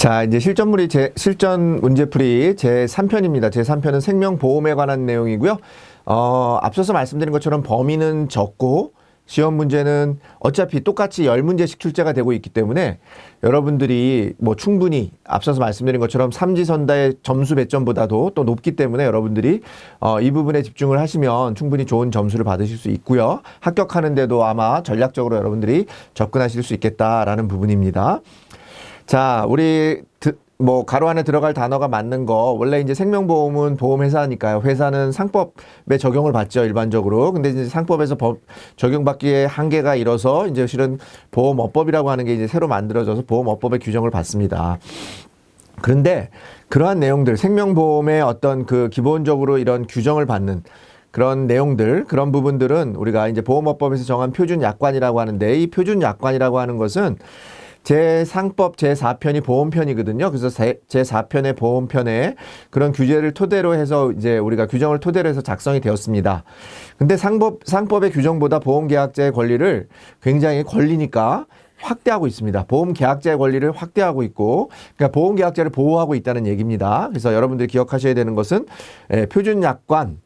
자, 이제 실전 문제풀이 제3편입니다. 제3편은 생명보험에 관한 내용이고요. 앞서서 말씀드린 것처럼 범위는 적고 시험 문제는 어차피 똑같이 10문제씩 출제가 되고 있기 때문에 여러분들이 뭐 충분히 앞서서 말씀드린 것처럼 삼지선다의 점수 배점보다도 또 높기 때문에 여러분들이 이 부분에 집중을 하시면 충분히 좋은 점수를 받으실 수 있고요. 합격하는데도 아마 전략적으로 여러분들이 접근하실 수 있겠다라는 부분입니다. 자, 우리 가로 안에 들어갈 단어가 맞는 거, 원래 이제 생명보험은 보험회사니까요. 회사는 상법에 적용을 받죠, 일반적으로. 근데 이제 상법에서 적용받기에 한계가 일어서 이제 실은 보험업법이라고 하는 게 이제 새로 만들어져서 보험업법의 규정을 받습니다. 그런데 그러한 내용들, 생명보험의 어떤 그 기본적으로 이런 규정을 받는 그런 내용들, 그런 부분들은 우리가 이제 보험업법에서 정한 표준약관이라고 하는데, 이 표준약관이라고 하는 것은 제3법 제4편이 보험편이거든요. 그래서 제4편의 보험편에 그런 규제를 토대로 해서 이제 우리가 규정을 토대로 해서 작성이 되었습니다. 근데 상법의 규정보다 보험계약자의 권리를 굉장히 권리니까 확대하고 있습니다. 보험계약자의 권리를 확대하고 있고, 그러니까 보험계약자를 보호하고 있다는 얘기입니다. 그래서 여러분들이 기억하셔야 되는 것은 표준약관,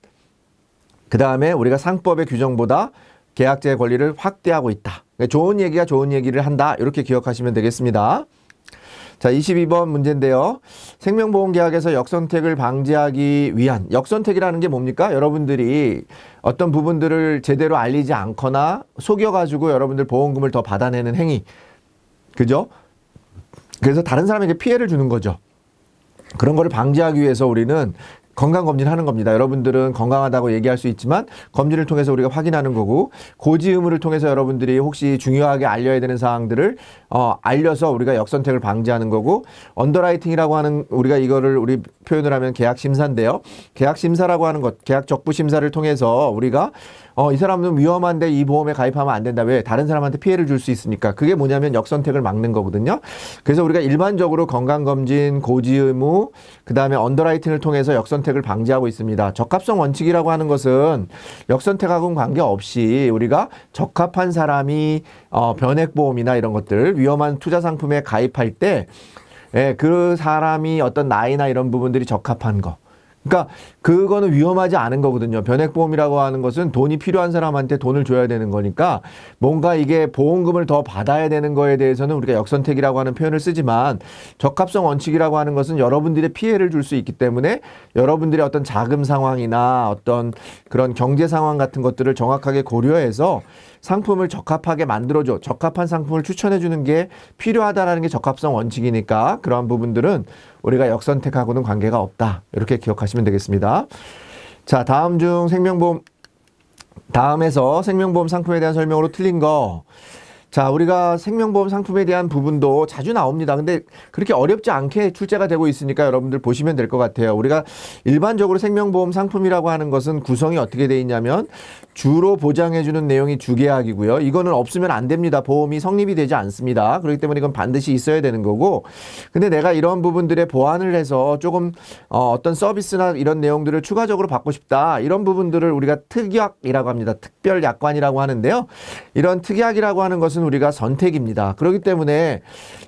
그 다음에 우리가 상법의 규정보다 계약자의 권리를 확대하고 있다. 좋은 얘기가 좋은 얘기를 한다. 이렇게 기억하시면 되겠습니다. 자, 22번 문제인데요. 생명보험계약에서 역선택을 방지하기 위한, 역선택이라는 게 뭡니까? 여러분들이 어떤 부분들을 제대로 알리지 않거나 속여가지고 여러분들 보험금을 더 받아내는 행위. 그죠? 그래서 다른 사람에게 피해를 주는 거죠. 그런 거를 방지하기 위해서 우리는 건강검진을 하는 겁니다. 여러분들은 건강하다고 얘기할 수 있지만 검진을 통해서 우리가 확인하는 거고, 고지 의무를 통해서 여러분들이 혹시 중요하게 알려야 되는 사항들을 알려서 우리가 역선택을 방지하는 거고, 언더라이팅이라고 하는, 우리가 이거를 우리 표현을 하면 계약심사인데요. 계약심사라고 하는 것, 계약적부심사를 통해서 우리가 이 사람은 위험한데 이 보험에 가입하면 안 된다. 왜? 다른 사람한테 피해를 줄 수 있으니까. 그게 뭐냐면 역선택을 막는 거거든요. 그래서 우리가 일반적으로 건강검진, 고지 의무, 그 다음에 언더라이팅을 통해서 역선택을 방지하고 있습니다. 적합성 원칙이라고 하는 것은 역선택하고는 관계없이 우리가 적합한 사람이 변액보험이나 이런 것들, 위험한 투자 상품에 가입할 때 그 사람이 어떤 나이나 이런 부분들이 적합한 거. 그러니까 그거는 위험하지 않은 거거든요. 변액보험이라고 하는 것은 돈이 필요한 사람한테 돈을 줘야 되는 거니까 뭔가 이게 보험금을 더 받아야 되는 거에 대해서는 우리가 역선택이라고 하는 표현을 쓰지만, 적합성 원칙이라고 하는 것은 여러분들의 피해를 줄 수 있기 때문에 여러분들의 어떤 자금 상황이나 어떤 그런 경제 상황 같은 것들을 정확하게 고려해서 상품을 적합하게 만들어줘, 적합한 상품을 추천해주는 게 필요하다는 게 적합성 원칙이니까 그러한 부분들은 우리가 역선택하고는 관계가 없다. 이렇게 기억하시면 되겠습니다. 자, 다음에서 생명보험 상품에 대한 설명으로 틀린 거. 자, 우리가 생명보험 상품에 대한 부분도 자주 나옵니다. 근데 그렇게 어렵지 않게 출제가 되고 있으니까 여러분들 보시면 될 것 같아요. 우리가 일반적으로 생명보험 상품이라고 하는 것은 구성이 어떻게 돼 있냐면, 주로 보장해주는 내용이 주계약이고요. 이거는 없으면 안 됩니다. 보험이 성립이 되지 않습니다. 그렇기 때문에 이건 반드시 있어야 되는 거고, 근데 내가 이런 부분들에 보완을 해서 조금 어떤 서비스나 이런 내용들을 추가적으로 받고 싶다. 이런 부분들을 우리가 특약이라고 합니다. 특별약관이라고 하는데요. 이런 특약이라고 하는 것은 우리가 선택입니다. 그렇기 때문에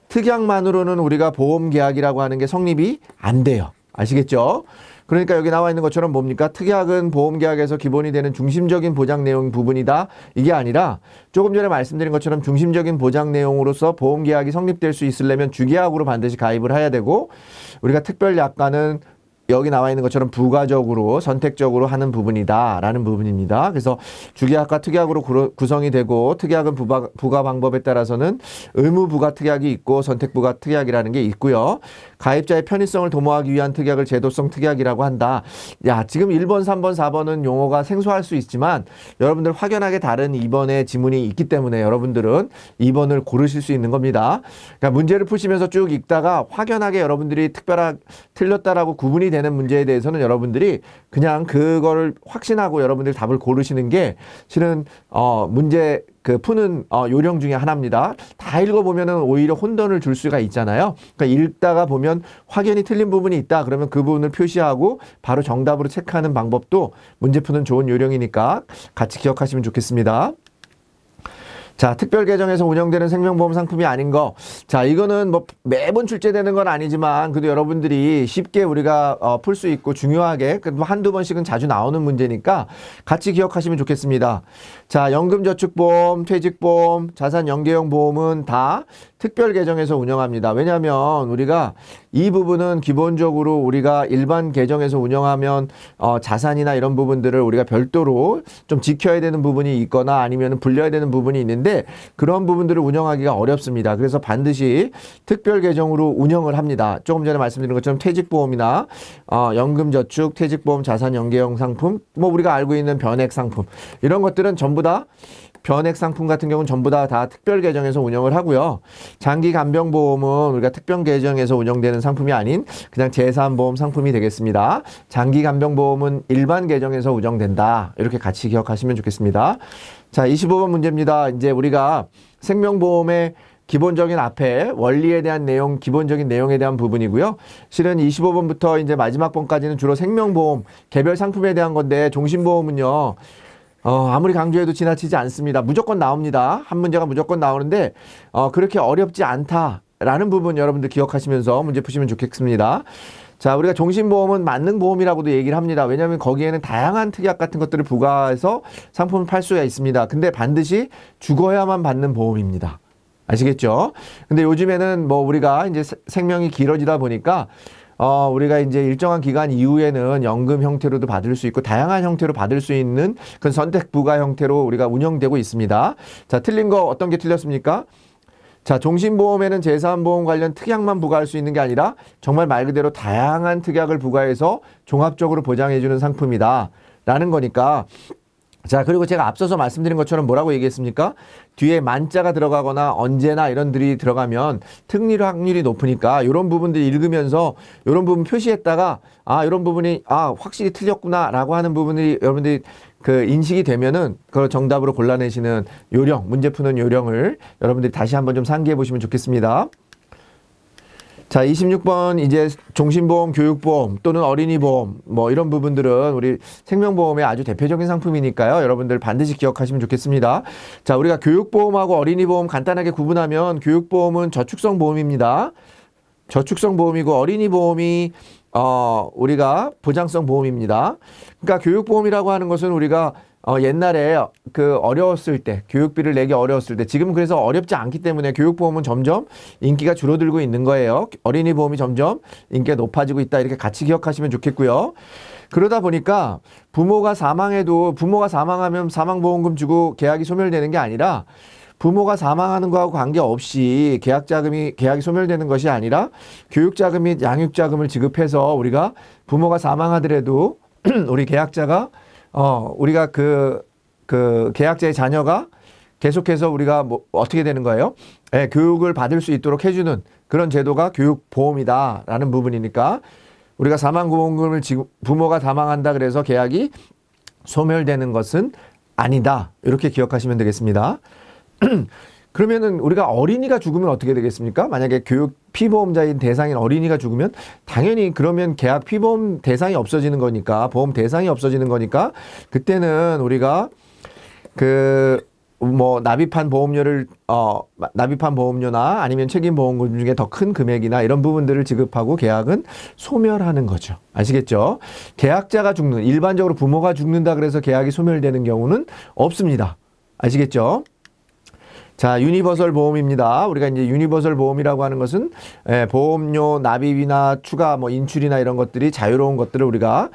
특약만으로는 우리가 보험계약이라고 하는 게 성립이 안 돼요. 아시겠죠? 그러니까 여기 나와 있는 것처럼 뭡니까? 특약은 보험계약에서 기본이 되는 중심적인 보장 내용 부분이다. 이게 아니라 조금 전에 말씀드린 것처럼 중심적인 보장 내용으로서 보험계약이 성립될 수 있으려면 주계약으로 반드시 가입을 해야 되고, 우리가 특별약관은 여기 나와 있는 것처럼 부가적으로 선택적으로 하는 부분이다 라는 부분입니다. 그래서 주계약과 특약으로 구성이 되고, 특약은 부가 방법에 따라서는 의무 부가 특약이 있고 선택 부가 특약이라는 게 있고요. 가입자의 편의성을 도모하기 위한 특약을 제도성 특약이라고 한다. 야, 지금 1번, 3번, 4번은 용어가 생소할 수 있지만 여러분들 확연하게 다른 2번의 지문이 있기 때문에 여러분들은 2번을 고르실 수 있는 겁니다. 그러니까 문제를 푸시면서 쭉 읽다가 확연하게 여러분들이 틀렸다라고 구분이 되는 문제에 대해서는 여러분들이 그냥 그거를 확신하고 여러분들이 답을 고르시는 게 실은 문제 푸는 요령 중에 하나입니다. 다 읽어보면은 오히려 혼돈을 줄 수가 있잖아요. 그러니까 읽다가 보면 확연히 틀린 부분이 있다. 그러면 그 부분을 표시하고 바로 정답으로 체크하는 방법도 문제 푸는 좋은 요령이니까 같이 기억하시면 좋겠습니다. 자, 특별 계정에서 운영되는 생명보험 상품이 아닌 거. 자, 이거는 뭐 매번 출제되는 건 아니지만 그래도 여러분들이 쉽게 우리가 풀 수 있고 중요하게 그래도 한두 번씩은 자주 나오는 문제니까 같이 기억하시면 좋겠습니다. 자, 연금저축보험, 퇴직보험, 자산연계형 보험은 다 특별 계정에서 운영합니다. 왜냐하면 우리가 이 부분은 기본적으로 우리가 일반 계정에서 운영하면 자산이나 이런 부분들을 우리가 별도로 좀 지켜야 되는 부분이 있거나 아니면 불려야 되는 부분이 있는데 그런 부분들을 운영하기가 어렵습니다. 그래서 반드시 특별 계정으로 운영을 합니다. 조금 전에 말씀드린 것처럼 퇴직보험이나 연금저축, 퇴직보험, 자산연계형 상품, 뭐 우리가 알고 있는 변액 상품 이런 것들은 전부 다 변액 상품 같은 경우는 전부 다 특별 계정에서 운영을 하고요. 장기 간병보험은 우리가 특별 계정에서 운영되는 상품이 아닌 그냥 제3보험 상품이 되겠습니다. 장기 간병보험은 일반 계정에서 운영된다. 이렇게 같이 기억하시면 좋겠습니다. 자, 25번 문제입니다. 이제 우리가 생명보험의 기본적인 앞에 원리에 대한 내용, 기본적인 내용에 대한 부분이고요. 실은 25번부터 이제 마지막 번까지는 주로 생명보험, 개별 상품에 대한 건데 종신보험은요. 아무리 강조해도 지나치지 않습니다. 무조건 나옵니다. 한 문제가 무조건 나오는데 그렇게 어렵지 않다라는 부분 여러분들 기억하시면서 문제 푸시면 좋겠습니다. 자, 우리가 종신보험은 만능보험이라고도 얘기를 합니다. 왜냐하면 거기에는 다양한 특약 같은 것들을 부과해서 상품을 팔 수가 있습니다. 근데 반드시 죽어야만 받는 보험입니다. 아시겠죠? 근데 요즘에는 뭐 우리가 이제 생명이 길어지다 보니까 우리가 이제 일정한 기간 이후에는 연금 형태로도 받을 수 있고 다양한 형태로 받을 수 있는 그런 선택 부과 형태로 우리가 운영되고 있습니다. 자, 틀린 거 어떤 게 틀렸습니까? 자, 종신보험에는 제3보험 관련 특약만 부과할 수 있는 게 아니라 정말 말 그대로 다양한 특약을 부과해서 종합적으로 보장해주는 상품이다 라는 거니까. 자, 그리고 제가 앞서서 말씀드린 것처럼 뭐라고 얘기했습니까? 뒤에 만자가 들어가거나 언제나 이런 들이 들어가면 특리로 확률이 높으니까 이런 부분들 읽으면서 이런 부분 표시했다가 이런 부분이 확실히 틀렸구나 라고 하는 부분이 여러분들이 그 인식이 되면은 그걸 정답으로 골라내시는 요령, 문제 푸는 요령을 여러분들이 다시 한번 좀 상기해 보시면 좋겠습니다. 자, 26번 이제 종신보험, 교육보험 또는 어린이보험 뭐 이런 부분들은 우리 생명보험의 아주 대표적인 상품이니까요. 여러분들 반드시 기억하시면 좋겠습니다. 자, 우리가 교육보험하고 어린이보험 간단하게 구분하면 교육보험은 저축성 보험입니다. 저축성 보험이고 어린이보험이 우리가 보장성 보험입니다. 그러니까 교육보험이라고 하는 것은 우리가 옛날에 그 어려웠을 때 교육비를 내기 어려웠을 때 지금 그래서 어렵지 않기 때문에 교육보험은 점점 인기가 줄어들고 있는 거예요. 어린이 보험이 점점 인기가 높아지고 있다 이렇게 같이 기억하시면 좋겠고요. 그러다 보니까 부모가 사망해도 부모가 사망하면 사망보험금 주고 계약이 소멸되는 게 아니라 부모가 사망하는 거하고 관계없이 계약이 소멸되는 것이 아니라 교육자금 및 양육자금을 지급해서 우리가 부모가 사망하더라도 우리 계약자가 우리가 그 계약자의 자녀가 계속해서 우리가 뭐 어떻게 되는 거예요? 교육을 받을 수 있도록 해주는 그런 제도가 교육보험이다라는 부분이니까 우리가 사망보험금을 부모가 사망한다 그래서 계약이 소멸되는 것은 아니다. 이렇게 기억하시면 되겠습니다. 그러면은 우리가 어린이가 죽으면 어떻게 되겠습니까? 만약에 교육 피보험자인 대상인 어린이가 죽으면 당연히 그러면 계약 피보험 대상이 없어지는 거니까 보험 대상이 없어지는 거니까 그때는 우리가 납입한 보험료나 아니면 책임 보험금 중에 더 큰 금액이나 이런 부분들을 지급하고 계약은 소멸하는 거죠. 아시겠죠? 계약자가 죽는 일반적으로 부모가 죽는다 그래서 계약이 소멸되는 경우는 없습니다. 아시겠죠? 자, 유니버설 보험입니다. 우리가 이제 유니버설 보험이라고 하는 것은 보험료 납입이나 추가 인출이나 이런 것들이 자유로운 것들을 우리가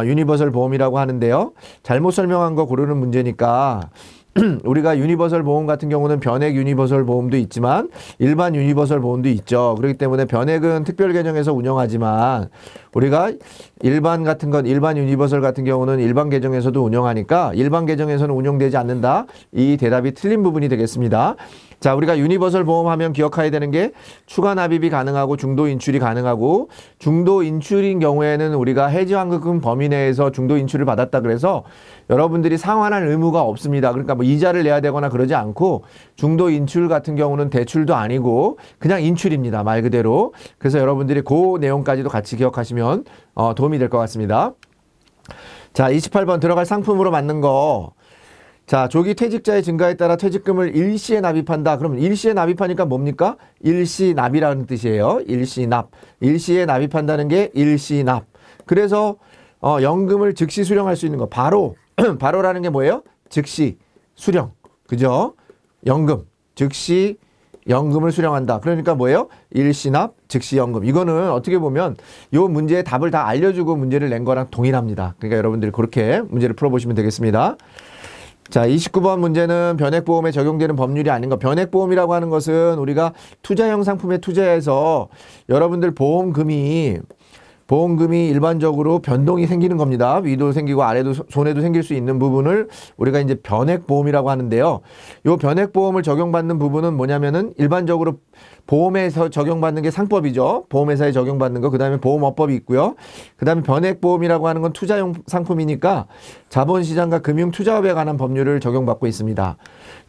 유니버설 보험이라고 하는데요. 잘못 설명한 거 고르는 문제니까 우리가 유니버설 보험 같은 경우는 변액 유니버설 보험도 있지만 일반 유니버설 보험도 있죠. 그렇기 때문에 변액은 특별 계정에서 운영하지만 우리가 일반 유니버설 같은 경우는 일반 계정에서도 운영하니까 일반 계정에서는 운영되지 않는다. 이 대답이 틀린 부분이 되겠습니다. 자, 우리가 유니버설 보험하면 기억해야 되는 게 추가 납입이 가능하고 중도 인출이 가능하고 중도 인출인 경우에는 우리가 해지환급금 범위 내에서 중도 인출을 받았다 그래서 여러분들이 상환할 의무가 없습니다. 그러니까 이자를 내야 되거나 그러지 않고 중도 인출 같은 경우는 대출도 아니고 그냥 인출입니다. 말 그대로. 그래서 여러분들이 그 내용까지도 같이 기억하시면 도움이 될 것 같습니다. 자, 28번 들어갈 상품으로 맞는 거. 자, 조기 퇴직자의 증가에 따라 퇴직금을 일시에 납입한다. 그러면 일시에 납입하니까 뭡니까? 일시납이라는 뜻이에요. 일시납. 일시에 납입한다는 게 일시납. 그래서 연금을 즉시 수령할 수 있는 거. 바로 바로라는 게 뭐예요? 즉시 수령. 그죠? 연금. 즉시 연금을 수령한다. 그러니까 뭐예요? 일시납, 즉시연금. 이거는 어떻게 보면 이 문제의 답을 다 알려주고 문제를 낸 거랑 동일합니다. 그러니까 여러분들이 그렇게 문제를 풀어보시면 되겠습니다. 자, 29번 문제는 변액보험에 적용되는 법률이 아닌 거. 변액보험이라고 하는 것은 우리가 투자형 상품에 투자해서 여러분들 보험금이 일반적으로 변동이 생기는 겁니다. 위도 생기고 아래도 손해도 생길 수 있는 부분을 우리가 이제 변액보험이라고 하는데요. 이 변액보험을 적용받는 부분은 뭐냐면은 일반적으로 보험에서 적용받는 게 상법이죠. 보험회사에 적용받는 거. 그 다음에 보험업법이 있고요. 그 다음에 변액보험이라고 하는 건 투자용 상품이니까 자본시장과 금융투자업에 관한 법률을 적용받고 있습니다.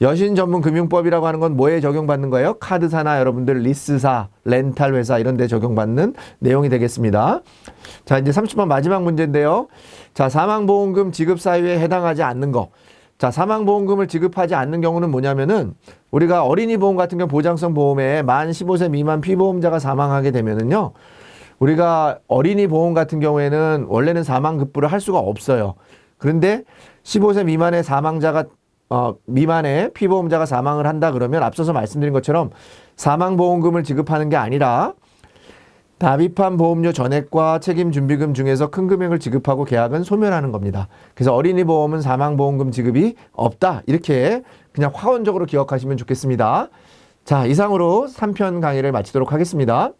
여신전문금융법이라고 하는 건 뭐에 적용받는 거예요? 카드사나 여러분들 리스사, 렌탈회사 이런 데 적용받는 내용이 되겠습니다. 자, 이제 30번 마지막 문제인데요. 자, 사망보험금 지급 사유에 해당하지 않는 거. 자, 사망보험금을 지급하지 않는 경우는 뭐냐면은 우리가 어린이 보험 같은 경우 보장성 보험에 만 15세 미만 피보험자가 사망하게 되면은요. 우리가 어린이 보험 같은 경우에는 원래는 사망급부를 할 수가 없어요. 그런데 15세 미만의 사망자가 미만의 피보험자가 사망을 한다 그러면 앞서서 말씀드린 것처럼 사망보험금을 지급하는 게 아니라 납입한 보험료 전액과 책임준비금 중에서 큰 금액을 지급하고 계약은 소멸하는 겁니다. 그래서 어린이 보험은 사망보험금 지급이 없다. 이렇게 그냥 화원적으로 기억하시면 좋겠습니다. 자, 이상으로 3편 강의를 마치도록 하겠습니다.